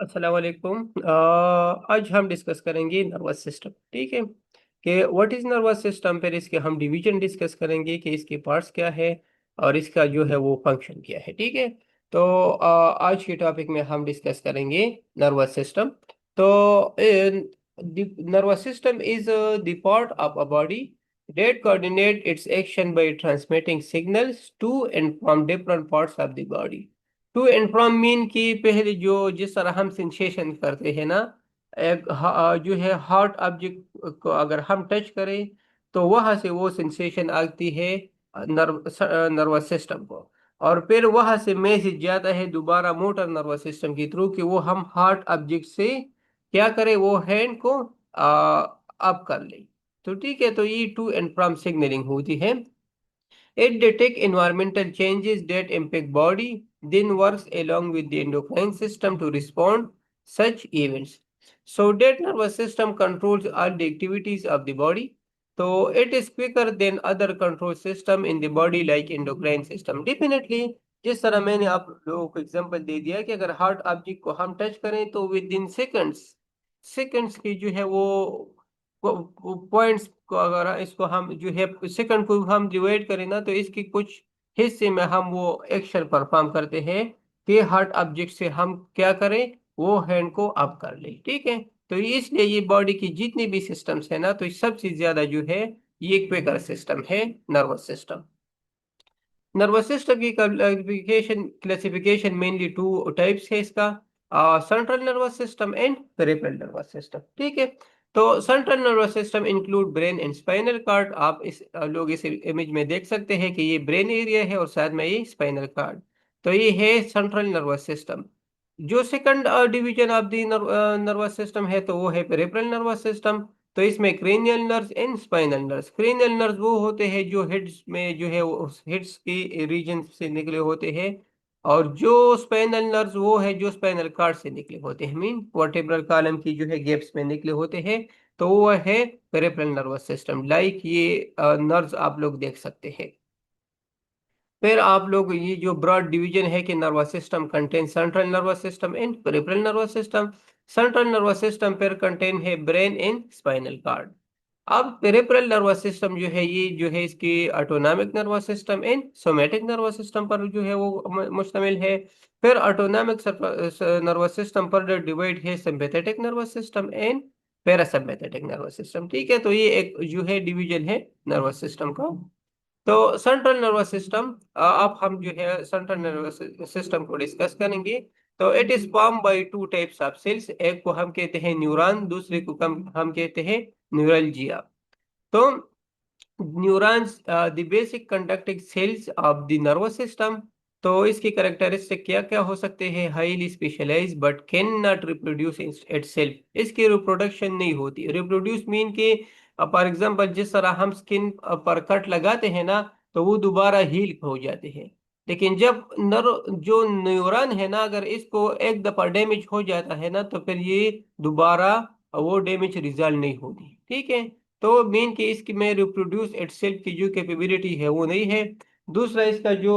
अस्सलाम वालेकुम। आज हम डिस्कस करेंगे नर्वस सिस्टम। ठीक है कि व्हाट इज नर्वस सिस्टम। फिर इसके हम डिवीजन डिस्कस करेंगे कि इसके पार्ट्स क्या है और इसका जो है वो फंक्शन क्या है। ठीक है। तो आज के टॉपिक में हम डिस्कस करेंगे नर्वस सिस्टम। तो nervous system is the part of a body that coordinate its action by transmitting signals to and from different parts of the body। To and from mean की पहले जो जिस तरह हम सेंसेशन करते हैं ना, एक जो है हॉट ऑब्जेक्ट को अगर हम टच करें तो वहां से वो सेंसेशन आती है नर्वस सिस्टम को। और फिर वहां से मैसेज जाता है दोबारा मोटर नर्वस सिस्टम के थ्रू कि वो हम हॉट ऑब्जेक्ट से क्या करें, वो हैंड को अप कर ले। तो ठीक है, तो ये टू एंड फ्रॉम सिग्नलिंग होती है। It detects environmental changes that impact body, then works along with the endocrine system to respond such events. So that nervous system controls all the activities of the body. So it is quicker than other control system in the body like endocrine system. Definitely, जिस तरह मैंने आप लोगों को example दे दिया कि अगर heart object को हम टच करें तो विद इन सेकंड्स सेकंड्स की जो है वो पॉइंट्स को अगर इसको हम जो है सेकंड को हम डिवाइड करें ना, तो इसके कुछ हिस्से में हम वो एक्शन परफॉर्म करते हैं कि हार्ट ऑब्जेक्ट से हम क्या करें, वो हैंड को अप कर ले। ठीक है। तो इसलिए ये बॉडी की जितनी भी सिस्टम्स है ना, तो सबसे ज्यादा जो है ये क्वेकर सिस्टम है, नर्वस सिस्टम। नर्वस सिस्टम की क्लासिफिकेशन मेनली टू टाइप्स है इसका, central nervous system and peripheral nervous system. ठीक है। तो central nervous system include brain and spinal card. आप इस लोग इस इमेज में देख सकते हैं कि ये ब्रेन एरिया है और साथ में ये स्पाइनल कार्ड। तो ये है सेंट्रल नर्वस सिस्टम। जो second division of the nervous system है तो वो है पेरिफेरल नर्वस सिस्टम। तो इसमें cranial nerves and spinal nerves. Cranial nerves वो होते हैं जो हेड्स में जो है वो हेड्स की रीजन से निकले होते हैं, और जो स्पाइनल नर्व्स वो है जो स्पाइनल कार्ड से निकले होते हैं, मीन वर्टेब्रल कॉलम की जो है गैप्स में निकले होते हैं। तो वो है पेरिफेरल नर्वस सिस्टम। लाइक ये नर्व्स आप लोग देख सकते हैं। फिर आप लोग ये जो ब्रॉड डिवीजन है कि nervous system contain central nervous system and peripheral nervous system. Central nervous system पर कंटेन है ब्रेन एंड स्पाइनल कार्ड। अब पेरिफेरल नर्वस सिस्टम जो है ये जो है इसकी autonomic nervous system and somatic nervous system पर जो है वो मुश्तमिल है। फिर ऑटोनॉमिक नर्वस सिस्टम पर डिवाइड है sympathetic nervous system and parasympathetic nervous system. ठीक है, तो ये एक जो है डिवीजन है नर्वस सिस्टम का। तो सेंट्रल नर्वस सिस्टम, अब हम जो है सेंट्रल नर्वस सिस्टम को डिस्कस करेंगे। तो it is form by two types of cells. एक को हम कहते हैं न्यूरॉन, दूसरे को हम कहते हैं न्यूरल्जिया। तो neurons the basic conducting cells of the nervous system. तो इसकी कैरेक्टरिस्टिक क्या क्या हो सकते हैं? Highly specialize but can not reproduce itself. इसकी रिप्रोडक्शन नहीं होती। रिप्रोड्यूस मीन के फॉर एग्जांपल जिस तरह हम स्किन पर कट लगाते हैं ना, तो वो दोबारा हील हो जाते हैं। लेकिन जब जो न्यूरॉन है ना, अगर इसको एक दफा डैमेज हो जाता है ना, तो फिर ये दोबारा वो डैमेज रिजॉल्व नहीं होती। ठीक है। तो मेन के इसकी में रिप्रोड्यूस इटसेल्फ की जो कैपेबिलिटी है वो नहीं है। दूसरा इसका जो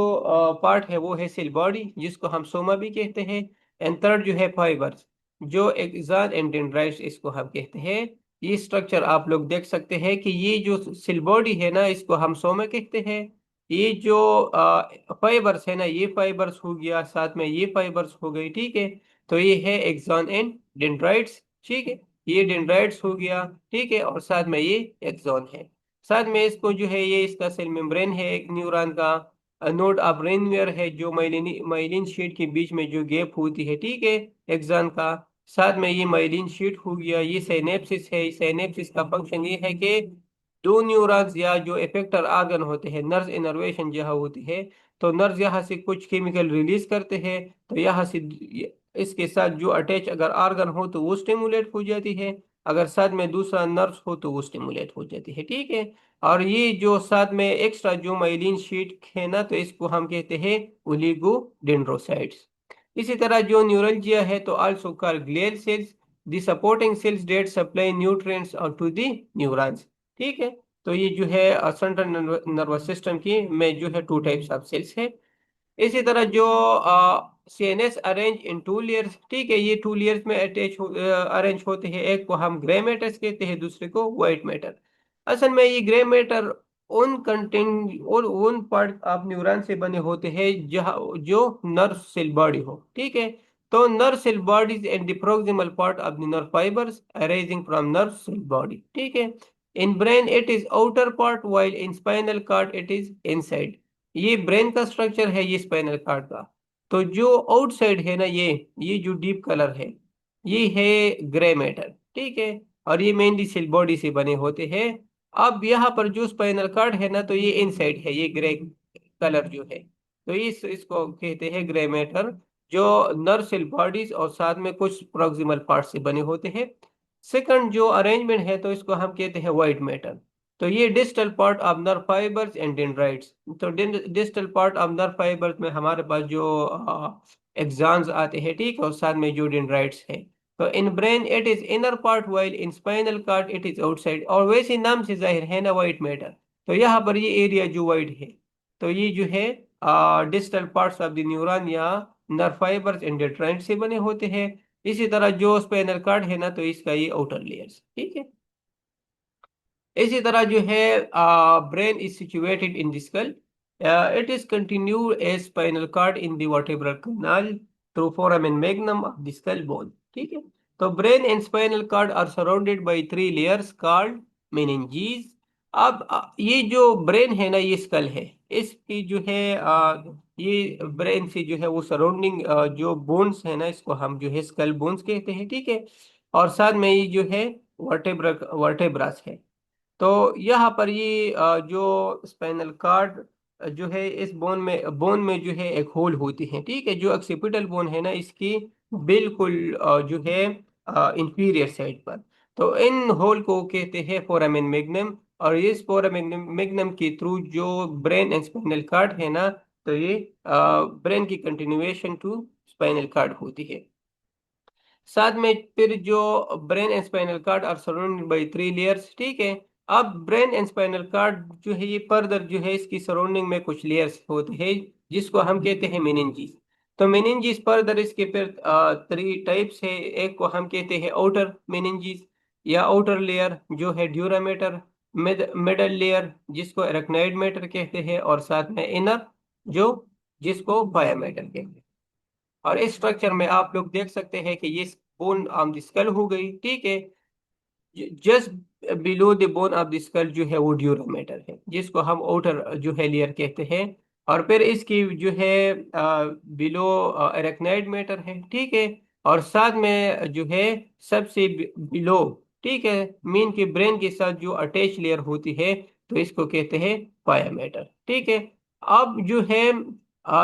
पार्ट है वो है सेल बॉडी, जिसको हम सोमा भी कहते हैं। एंड थर्ड जो है फाइबर्स, जो एक्सॉन एंड डेंड्राइट्स इसको हम कहते हैं। ये स्ट्रक्चर आप लोग देख सकते हैं कि ये जो सेल बॉडी है ना, इसको हम सोमा कहते हैं। ये जो फाइबर्स है ना, ये फाइबर्स हो गया, साथ में ये फाइबर्स हो गई। ठीक है। तो ये है एक्सॉन एंड डेंड्राइट्स। ठीक है। ये डेंड्राइट्स हो गया। ठीक है। और साथ में ये एक्सॉन है। साथ में इसको जो है ये इसका सेल मेम्ब्रेन है एक न्यूरॉन का। नोड ऑफ रेनवियर है जो माइलिन माइलिन शीट के बीच में जो गैप होती है, ठीक है, एक्सॉन का। साथ में ये माइलिन शीट हो गया। ये साइनेप्सिस है। साइनेप्सिस का फंक्शन ये है कि दो न्यूरॉन्स या जो इफेक्टर आर्गन होते हैं, नर्व इनर्वेशन जहाँ होती है, तो नर्व यहाँ से कुछ केमिकल रिलीज करते हैं। तो यहाँ से इसके साथ जो अटैच अगर आर्गन हो तो वो स्टिमुलेट हो जाती है, अगर साथ में दूसरा नर्व हो तो वो स्टिमुलेट हो जाती है। ठीक है। और ये जो साथ में एक्स्ट्रा जो माइलिन शीट है ना, तो इसको हम कहते हैं ओलिगोडेंड्रोसाइट्स। इसी तरह जो न्यूरल्जिया है तो also called glial cells, the supporting cells that supply nutrients to the neurons. ठीक है। तो ये जो है सेंट्रल नर्वस सिस्टम की में जो है टू टाइप्स ऑफ सेल्स है। इसी तरह जो CNS arrange in two layers, ठीक है, ये टू लेयर्स में अरेंज होते हैं। एक को हम ग्रे मैटर्स कहते हैं, दूसरे को व्हाइट मैटर। असल में ये ग्रे मैटर उन कंटेंट और उन पार्ट ऑफ न्यूरॉन से बने होते हैं जहाँ जो नर्व सेल बॉडी हो, ठीक है। तो nerve cell bodies and the proximal part of the nerve fibres arising from nerve cell body, ठीक है। In brain it is outer part while in spinal cord it is inside. ये brain का structure है, ये spinal cord का। तो जो outside है ना, ये जो डीप कलर है, ये है ग्रे मैटर, ठीक है। और ये मेनली सेल बॉडी से बने होते हैं। अब यहाँ पर जो स्पाइनल कॉर्ड है ना, तो ये इनसाइड है, ये ग्रे कलर जो है, तो इसको कहते हैं ग्रे मैटर, जो नर्व सेल बॉडीज और साथ में कुछ प्रोक्सिमल पार्ट से बने होते हैं। सेकंड जो अरेंजमेंट है, तो इसको हम कहते हैं व्हाइट मैटर। तो ये distal part of nerve fibres and dendrites. तो distal part of nerve fibres में हमारे पास जो एक्सॉन्स आते हैं, ठीक है, और साथ में जो डेंड्राइट्स है। तो in brain it is inner part while in spinal cord it is outside. और वैसे नाम से जाहिर है ना व्हाइट मैटर, तो यहाँ पर ये एरिया जो व्हाइट है, तो ये जो है distal parts of the neuron या नर्व फाइबर्स एंड डेंड्राइट्स से बने होते हैं। इसी तरह जो स्पाइनल कॉर्ड है ना, तो इसका ये आउटर लेयर्स, ठीक है। इसी तरह जो है brain is situated in the skull. It is continue a spinal cord in the vertebral canal through foramen magnum of the skull bone, ठीक है। तो brain and spinal cord are surrounded by three layers called meninges. अब ये जो brain है ना, ये school है, इसकी जो है ये ब्रेन से जो है वो सराउंडिंग जो बोन्स है ना, इसको हम जो है स्कल बोन्स कहते हैं, ठीक है। और साथ में ये जो है वर्टेब्रास है। तो यहाँ पर ये जो स्पाइनल कार्ड जो है, इस बोन में जो है एक होल होती है, ठीक है। जो ऑक्सीपिटल बोन है ना, इसकी बिल्कुल जो है इंफीरियर साइड पर। तो इन होल को कहते हैं फोरामेन मैग्नम। और इस फोरामेन मैग्नम के थ्रू जो ब्रेन एंड स्पाइनल कार्ड है ना, तो ये ब्रेन की कंटिन्यूएशन टू स्पाइनल कार्ड होती है। साथ में फिर जो brain and spinal cord are surrounded by three layers, ठीक है। अब ब्रेन एंड स्पाइनल कार्ड जो है, ये फर्दर जो है इसकी सराउंडिंग में कुछ लेयर्स होते हैं जिसको हम कहते हैं मेनिंजीज। तो मेनिंजीज फर्दर इसके फिर थ्री टाइप्स है। एक को हम कहते हैं आउटर मेनिंजीज या आउटर लेयर जो है ड्यूरामेटर, मिडल लेयर जिसको एराक्नोइड मैटर कहते हैं, और साथ में इनर जो जिसको बायोमेटर कहते हैं। और इस स्ट्रक्चर में आप लोग देख सकते हैं कि ये बोन ऑफ द स्कल हो गई, ठीक है। Just below the bone of the school जो है वो ड्यूरामेटर है, जिसको हम आउटर जो है लेयर कहते हैं। और फिर इसकी जो है बिलो एरेक्नाइड मैटर है, ठीक है। और साथ में जो है सबसे बिलो, ठीक है, मीन के ब्रेन के साथ जो अटैच लेयर होती है, तो इसको कहते हैं पाया मैटर, ठीक है। अब जो है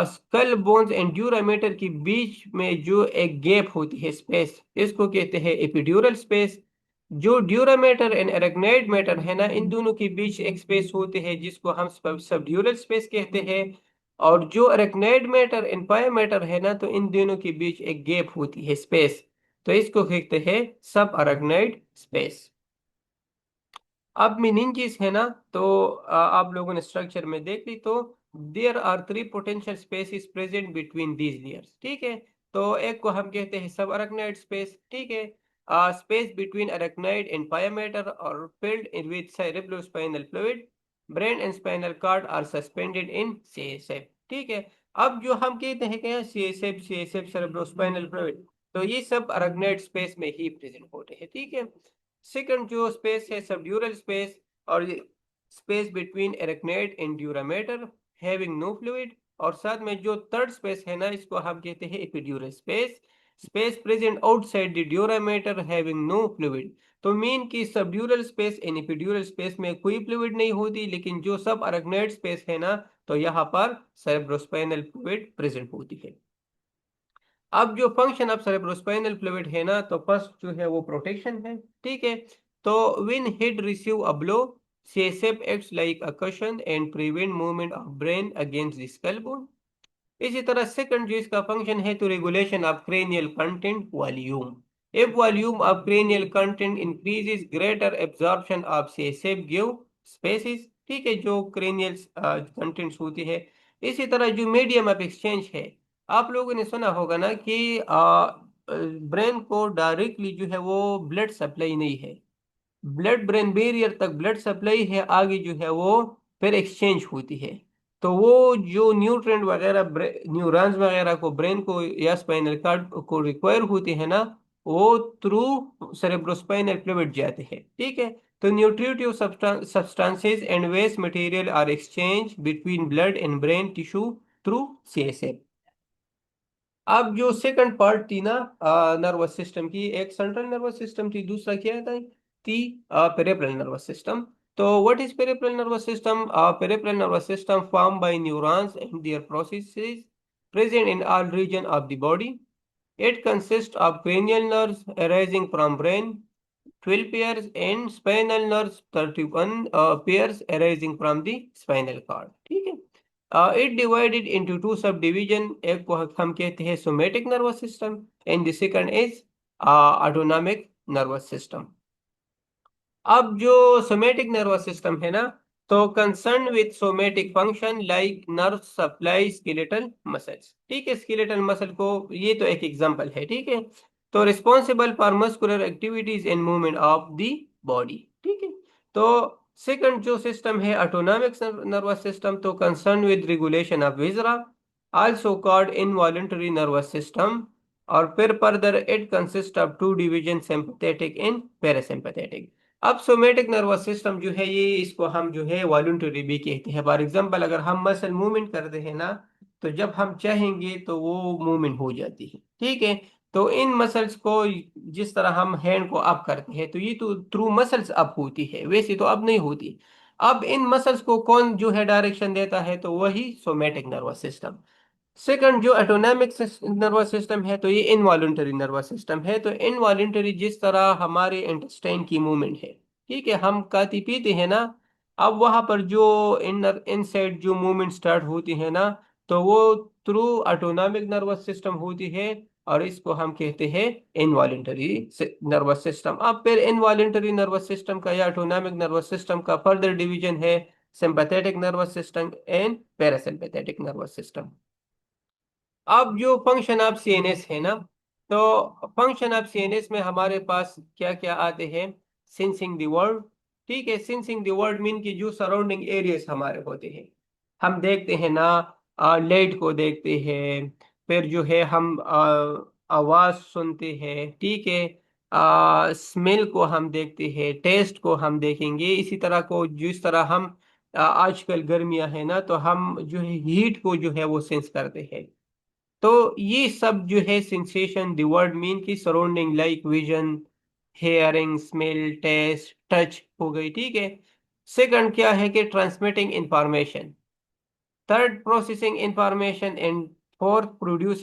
स्कल बोन्स एंड ड्यूरामेटर के बीच में जो एक गैप होती है, स्पेस, इसको कहते हैं एपिड्यूरल स्पेस। जो ड्यूरामेटर एंड एरेक्नोइड मैटर है ना, इन दोनों के बीच एक स्पेस होते हैं जिसको हम सबड्यूरल स्पेस कहते हैं। और जो एरेक्नोइड मैटर एंड पाया मैटर है ना, तो इन दोनों के बीच एक गैप होती है, स्पेस, तो इसको कहते हैं सब अरेक्नोइड स्पेस। अब meninges है ना, तो आप लोगों ने स्ट्रक्चर में देख ली। तो there are three potential spaces present between these layers, ठीक है। तो एक को हम कहते हैं सब अरेक्नोइड स्पेस, ठीक है। Space between arachnoid and pia mater और filled in with cerebrospinal fluid. Brain and spinal cord are suspended in CSF, ठीक है। अब जो हम कहते हैं कि CSF cerebrospinal फ्लूइड, तो ये सब अरेक्नोइड स्पेस में ही प्रेजेंट होते हैं, ठीक है। सेकंड जो स्पेस है सबड्यूरल स्पेस, और ये space between arachnoid and dura mater having no fluid. और साथ में जो थर्ड स्पेस है ना, इसको हम कहते हैं epidural space, space present outside the dura mater having no fluid. तो मीन की subdural space and epidural space में कोई फ्लूइड नहीं होती, लेकिन जो सब अरेक्नोइड स्पेस है ना, तो यहाँ पर सेरेब्रोस्पाइनल फ्लूइड प्रेजेंट होती है। अब जो फंक्शन ऑफ सेरेब्रोस्पाइनल फ्लूइड है ना, तो फर्स्ट जो है वो प्रोटेक्शन है, ठीक है। तो when head receive a blow, CSF acts like a cushion and prevent movement of brain against the skull bone. इसी तरह सेकंड जो इसका फंक्शन है, तो regulation of cranial content volume. If volume of cranial content increases greater absorption of CSF give spaces, ठीक है, जो cranial contents होती है। इसी तरह जो मीडियम ऑफ एक्सचेंज है, आप लोगों ने सुना होगा ना कि ब्रेन को डायरेक्टली जो है वो ब्लड सप्लाई नहीं है, ब्लड ब्रेन बैरियर तक ब्लड सप्लाई है, आगे जो है वो फिर एक्सचेंज होती है। तो वो जो न्यूट्रिएंट वगैरह न्यूरॉन्स वगैरह को ब्रेन को या स्पाइनल कार्ड को रिक्वायर होती है ना, वो थ्रू सेरेब्रोस्पाइनल फ्लूइड जाते हैं, ठीक है। तो nutritive substances and waste material are exchange between blood and brain tissue through CSF. अब जो सेकंड पार्ट थी ना नर्वस सिस्टम की, एक सेंट्रल नर्वस सिस्टम थी, दूसरा क्या थी पेरिफेरल नर्वस सिस्टम। तो what is peripheral nervous system? Peripheral nervous system form by neurons and their processes present in all region of the body. It consists of cranial nerves arising from brain, 12 pairs, and spinal nerves, 31 pairs arising from the spinal cord, ठीक है। It divided into two subdivision, एक को हम कहते हैं somatic nervous system and the second is autonomic nervous system। अब जो somatic nervous system है ना, तो concern with somatic function like nerve supply skeletal muscles, ठीक है। स्केलेटल मसल को, ये तो एक एग्जांपल है, ठीक है। तो responsible for muscular activities and movement of the body, ठीक है। तो सेकंड जो सिस्टम है ऑटोनॉमिक नर्वस सिस्टम, तो concern with regulation of viscera, also called involuntary nervous system. और फिर further it consist of two division, sympathetic and parasympathetic. अब somatic nervous system जो है ये, इसको हम जो है वॉलंटरी भी कहते हैं। फॉर एग्जांपल अगर हम मसल मूवमेंट करते हैं ना, तो जब हम चाहेंगे तो वो मूवमेंट हो जाती है, ठीक है। तो इन मसल्स को, जिस तरह हम हैंड को अप करते हैं, तो ये तो थ्रू मसल्स अप होती है, वैसे तो अब नहीं होती। अब इन मसल्स को कौन जो है डायरेक्शन देता है, तो वही सोमेटिक नर्वस सिस्टम। सेकंड जो ऑटोनॉमिक नर्वस सिस्टम है, तो ये इनवॉलंटरी नर्वस सिस्टम है। तो इनवॉलंटरी जिस तरह हमारे इंटेस्टाइन की मूवमेंट है, ठीक है, हम खाते पीते हैं ना, अब वहां पर जो इनर इनसाइड जो मूवमेंट स्टार्ट होती है ना, तो वो थ्रू ऑटोनॉमिक नर्वस सिस्टम होती है, और इसको हम कहते हैं इनवॉलंटरी नर्वस सिस्टम। अब फिर इनवॉलंटरी नर्वस सिस्टम का या ऑटोनॉमिक नर्वस सिस्टम का फर्दर डिवीजन है sympathetic nervous system and parasympathetic nervous system. अब जो फंक्शन ऑफ सीएनएस है ना, तो फंक्शन ऑफ सीएनएस में हमारे पास क्या क्या आते हैं? सेंसिंग द वर्ल्ड, ठीक है। सेंसिंग द वर्ल्ड मीन कि जो सराउंडिंग एरियाज हमारे होते हैं, हम देखते हैं ना, लाइट को देखते हैं, फिर जो है हम आवाज सुनते हैं, ठीक है। स्मेल को हम देखते हैं, टेस्ट को हम देखेंगे, इसी तरह को जिस तरह हम आजकल गर्मियां है ना, तो हम जो है हीट को जो है वो सेंस करते हैं। तो ये सब जो है सेंसेशन द वर्ड मीन की surrounding like vision, hearing, smell, taste, touch हो गई, ठीक है। सेकंड क्या है कि transmitting information, third processing information, and fourth producing